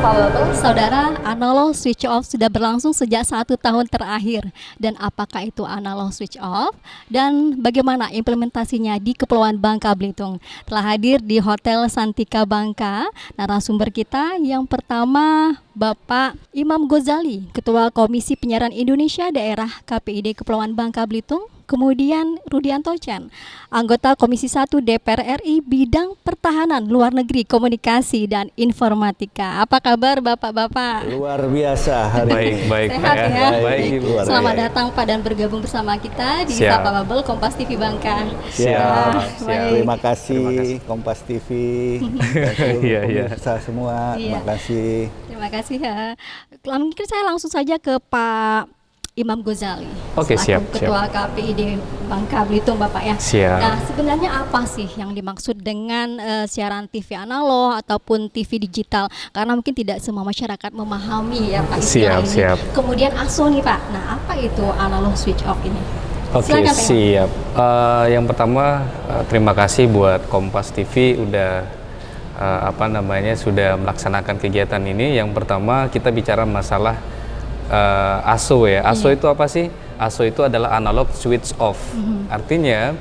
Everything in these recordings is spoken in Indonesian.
Pak Bapak, Saudara, analog switch off sudah berlangsung sejak 1 tahun terakhir. Dan apakah itu analog switch off? Dan bagaimana implementasinya di Kepulauan Bangka Belitung? Telah hadir di Hotel Santika Bangka, narasumber kita yang pertama Bapak Imam Ghazali, Ketua Komisi Penyiaran Indonesia Daerah KPID Kepulauan Bangka Belitung. Kemudian Rudianto Chen, anggota Komisi 1 DPR RI bidang Pertahanan, Luar Negeri, Komunikasi, dan Informatika. Apa kabar Bapak-Bapak? Luar biasa hari ini. Baik, sehat ya. Baik, Selamat datang Pak dan bergabung bersama kita di Sapa Bubble Kompas TV Bangka. Siap. Terima kasih Kompas TV dan seluruh pemirsa semua. Terima kasih. Terima kasih ya. Mungkin saya langsung saja ke Pak Imam Ghazali, Oke, siap. Ketua KPID Bangka Belitung, Bapak ya. Siap. Nah, sebenarnya apa sih yang dimaksud dengan siaran TV analog ataupun TV digital? Karena mungkin tidak semua masyarakat memahami ya Pak istilah ini. Siap. Kemudian ASO nih Pak. Nah, apa itu analog switch off ini? Oke, Silakan, siap. Yang pertama terima kasih buat Kompas TV udah sudah melaksanakan kegiatan ini. Yang pertama kita bicara masalah ASO ya. ASO itu apa sih? ASO itu adalah analog switch off. Artinya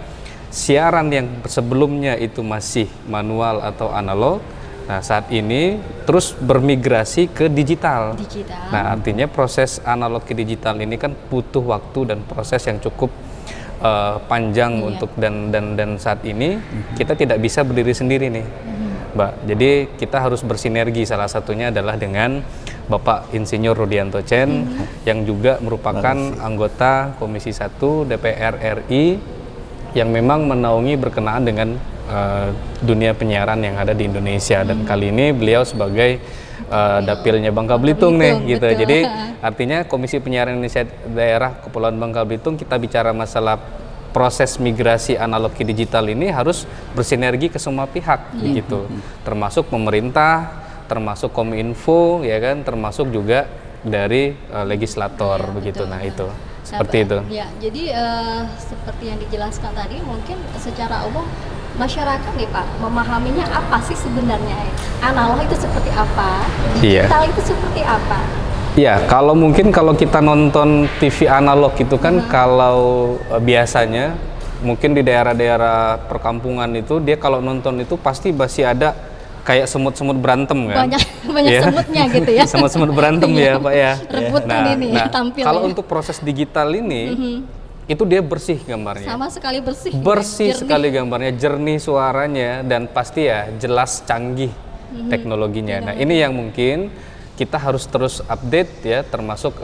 siaran yang sebelumnya itu masih manual atau analog, nah saat ini terus bermigrasi ke digital. Nah, artinya proses analog ke digital ini kan butuh waktu dan proses yang cukup panjang untuk dan saat ini kita tidak bisa berdiri sendiri nih, Mbak. Jadi kita harus bersinergi, salah satunya adalah dengan Bapak Insinyur Rudianto Chen yang juga merupakan anggota Komisi 1 DPR RI yang memang menaungi berkenaan dengan dunia penyiaran yang ada di Indonesia. Dan kali ini beliau sebagai dapilnya Bangka Belitung nih gitu. Jadi artinya Komisi Penyiaran Indonesia Daerah Kepulauan Bangka Belitung, kita bicara masalah proses migrasi analog ke digital ini harus bersinergi ke semua pihak begitu, termasuk pemerintah, termasuk Kominfo ya kan, termasuk juga dari legislator begitu. Nah itu seperti itu. Ya, jadi seperti yang dijelaskan tadi, mungkin secara umum masyarakat nih Pak memahaminya apa sih sebenarnya? Analog itu seperti apa? Digital itu seperti apa? Ya, kalau kita nonton TV analog itu kan kalau biasanya mungkin di daerah-daerah perkampungan itu dia kalau nonton itu pasti masih ada kayak semut-semut berantem kan? Banyak semutnya gitu ya. Semut-semut berantem ya Pak ya. Rebutan ini tampil. Kalau untuk proses digital ini itu dia bersih gambarnya. Sama sekali bersih. Bersih sekali gambarnya, jernih suaranya, dan pasti ya jelas, canggih teknologinya. Nah ini yang mungkin kita harus terus update ya, termasuk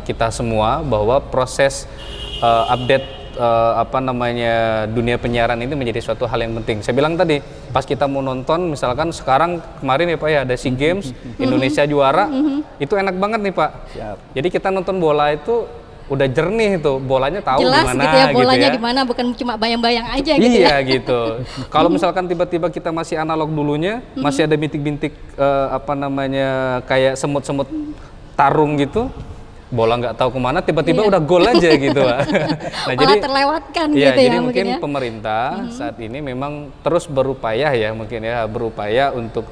kita semua, bahwa proses update dunia penyiaran ini menjadi suatu hal yang penting. Saya bilang tadi pas kita mau nonton, misalkan sekarang kemarin ya Pak ya ada SEA Games, Indonesia juara, itu enak banget nih Pak. Jadi kita nonton bola itu udah jernih tuh, bolanya tahu jelas gimana gitu ya, bolanya gitu ya. di mana, bukan cuma bayang-bayang aja gitu iya, ya. gitu. Kalau misalkan tiba-tiba kita masih analog dulunya, masih ada bintik-bintik kayak semut-semut tarung gitu, bola nggak tahu kemana, tiba-tiba udah gol aja gitu. Nah, jadi terlewatkan gitu ya. Jadi mungkin pemerintah saat ini memang terus berupaya ya, berupaya untuk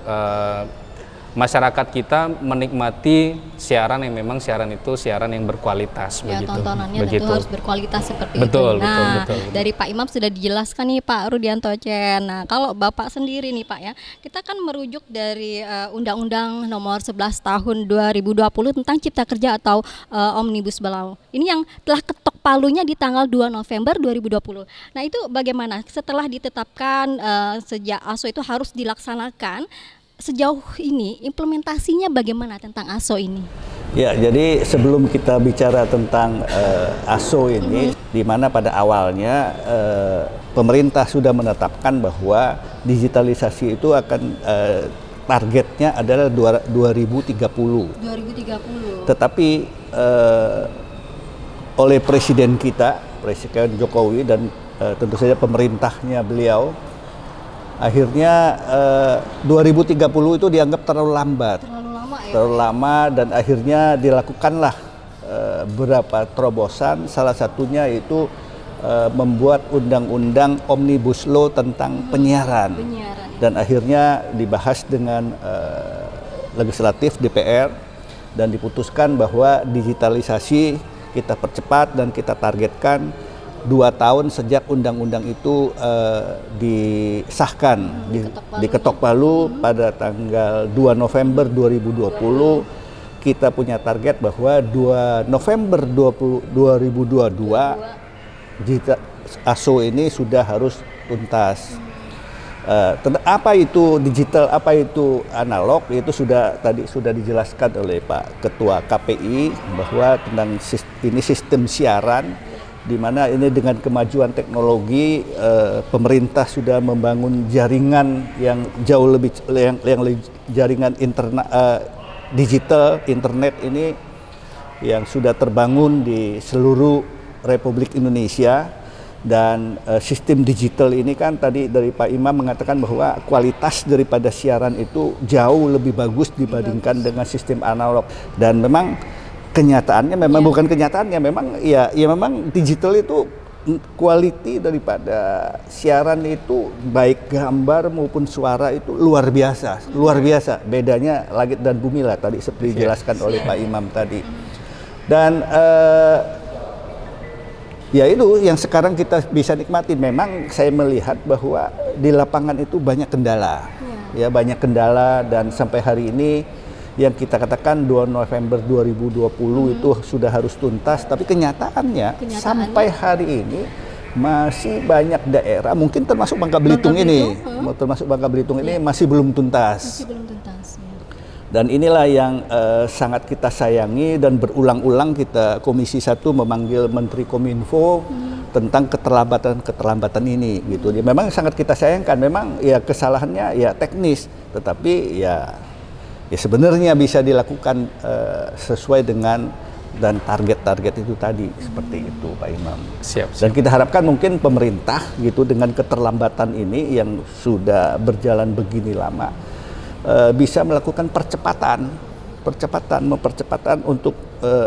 masyarakat kita menikmati siaran yang memang siaran yang berkualitas begitu. Tontonannya tentu harus berkualitas seperti itu. Betul. Dari Pak Imam sudah dijelaskan nih Pak Rudianto Chen. Nah, kalau Bapak sendiri nih Pak ya, kita kan merujuk dari Undang-Undang Nomor 11 Tahun 2020 tentang Cipta Kerja atau Omnibus Law. Ini yang telah ketok palunya di tanggal 2 November 2020. Nah, itu bagaimana setelah ditetapkan sejak ASO itu harus dilaksanakan? Sejauh ini implementasinya bagaimana tentang ASO ini? Ya, jadi sebelum kita bicara tentang ASO ini, di mana pada awalnya pemerintah sudah menetapkan bahwa digitalisasi itu akan targetnya adalah 2030. Tetapi oleh Presiden kita, Presiden Jokowi dan tentu saja pemerintahnya beliau, akhirnya 2030 itu dianggap terlalu lambat, terlalu lama, dan akhirnya dilakukanlah beberapa terobosan. Salah satunya itu membuat undang-undang Omnibus Law tentang penyiaran. Dan akhirnya dibahas dengan legislatif DPR dan diputuskan bahwa digitalisasi kita percepat dan kita targetkan 2 tahun sejak undang-undang itu disahkan diketok palu pada tanggal 2 November 2020. Kita punya target bahwa 2 November 2022 ASO ini sudah harus tuntas. Apa itu digital, apa itu analog, itu tadi sudah dijelaskan oleh Pak Ketua KPI bahwa tentang ini sistem siaran, di mana ini dengan kemajuan teknologi pemerintah sudah membangun jaringan yang jauh lebih jaringan digital internet ini yang sudah terbangun di seluruh Republik Indonesia. Dan sistem digital ini kan tadi dari Pak Imam mengatakan bahwa kualitas daripada siaran itu jauh lebih bagus dibandingkan dengan sistem analog. Dan memang kenyataannya memang bukan kenyataannya, memang ya memang digital itu quality daripada siaran itu baik gambar maupun suara itu luar biasa bedanya langit dan bumi lah tadi seperti dijelaskan oleh Pak Imam tadi. Dan ya itu yang sekarang kita bisa nikmati. Memang saya melihat bahwa di lapangan itu banyak kendala, ya banyak kendala, dan sampai hari ini yang kita katakan 2 November 2020 itu sudah harus tuntas, tapi kenyataannya sampai hari ini masih banyak daerah, mungkin termasuk Bangka Belitung ini, masih belum tuntas. Dan inilah yang sangat kita sayangi, dan berulang-ulang kita Komisi 1 memanggil Menteri Kominfo tentang keterlambatan ini gitu. Jadi memang sangat kita sayangkan, memang ya kesalahannya ya teknis, tetapi ya sebenarnya bisa dilakukan sesuai dengan dan target-target itu tadi, seperti itu Pak Imam. Siap. Dan kita harapkan mungkin pemerintah gitu dengan keterlambatan ini yang sudah berjalan begini lama bisa melakukan percepatan untuk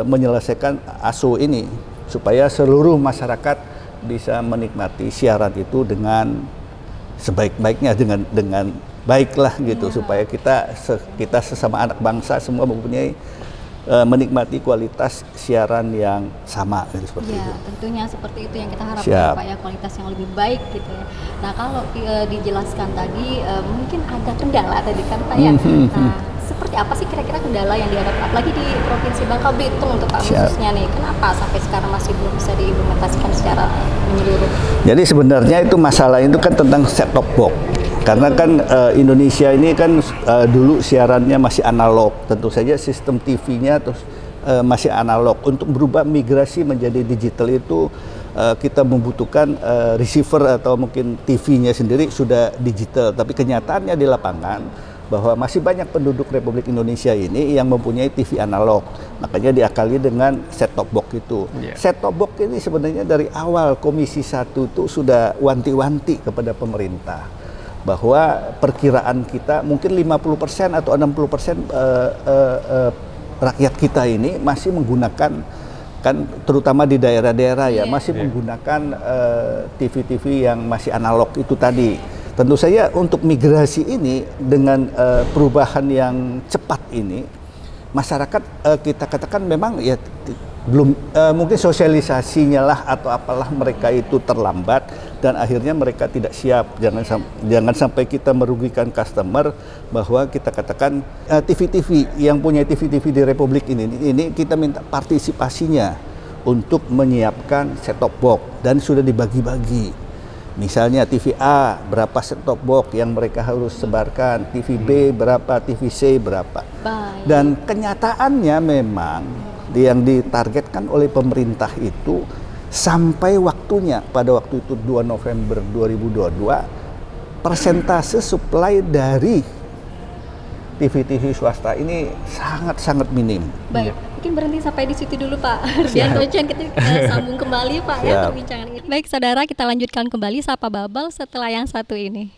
menyelesaikan ASO ini supaya seluruh masyarakat bisa menikmati siaran itu dengan sebaik-baiknya, dengan baiklah gitu, supaya kita sesama anak bangsa semua mempunyai menikmati kualitas siaran yang sama gitu, seperti itu. Tentunya seperti itu yang kita harapkan, Pak ya, kualitas yang lebih baik gitu ya. Nah, kalau dijelaskan tadi mungkin ada kendala tadi kan Pak ya. Nah, seperti apa sih kira-kira kendala yang dihadapi apalagi di Provinsi Bangka Belitung untuk Pak khususnya nih? Kenapa sampai sekarang masih belum bisa diimplementasikan secara menyeluruh? Jadi sebenarnya itu masalah itu kan tentang set top box. Karena kan Indonesia ini kan dulu siarannya masih analog, tentu saja sistem TV-nya terus masih analog. Untuk berubah migrasi menjadi digital itu kita membutuhkan receiver atau mungkin TV-nya sendiri sudah digital. Tapi kenyataannya di lapangan bahwa masih banyak penduduk Republik Indonesia ini yang mempunyai TV analog. Makanya diakali dengan set-top box itu. Set-top box ini sebenarnya dari awal Komisi 1 itu sudah wanti-wanti kepada pemerintah bahwa perkiraan kita mungkin 50% atau 60% rakyat kita ini masih menggunakan, kan terutama di daerah-daerah ya, masih menggunakan TV-TV yang masih analog itu tadi. Tentu saja untuk migrasi ini dengan perubahan yang cepat ini, masyarakat kita katakan memang ya belum mungkin sosialisasinya lah atau apalah mereka itu terlambat dan akhirnya mereka tidak siap. Jangan sampai kita merugikan customer bahwa kita katakan TV-TV yang punya TV-TV di Republik ini kita minta partisipasinya untuk menyiapkan set-top box dan sudah dibagi-bagi. Misalnya TV A berapa set-top box yang mereka harus sebarkan, TV B berapa, TV C berapa. Dan kenyataannya memang yang ditargetkan oleh pemerintah itu sampai waktunya pada waktu itu 2 November 2022 persentase supply dari TV-TV swasta ini sangat-sangat minim. Baik, mungkin berhenti sampai di situ dulu Pak Rudianto Chan, kita sambung kembali Pak ya perbincangan ini. Baik saudara, kita lanjutkan kembali Sapa Babel setelah yang satu ini.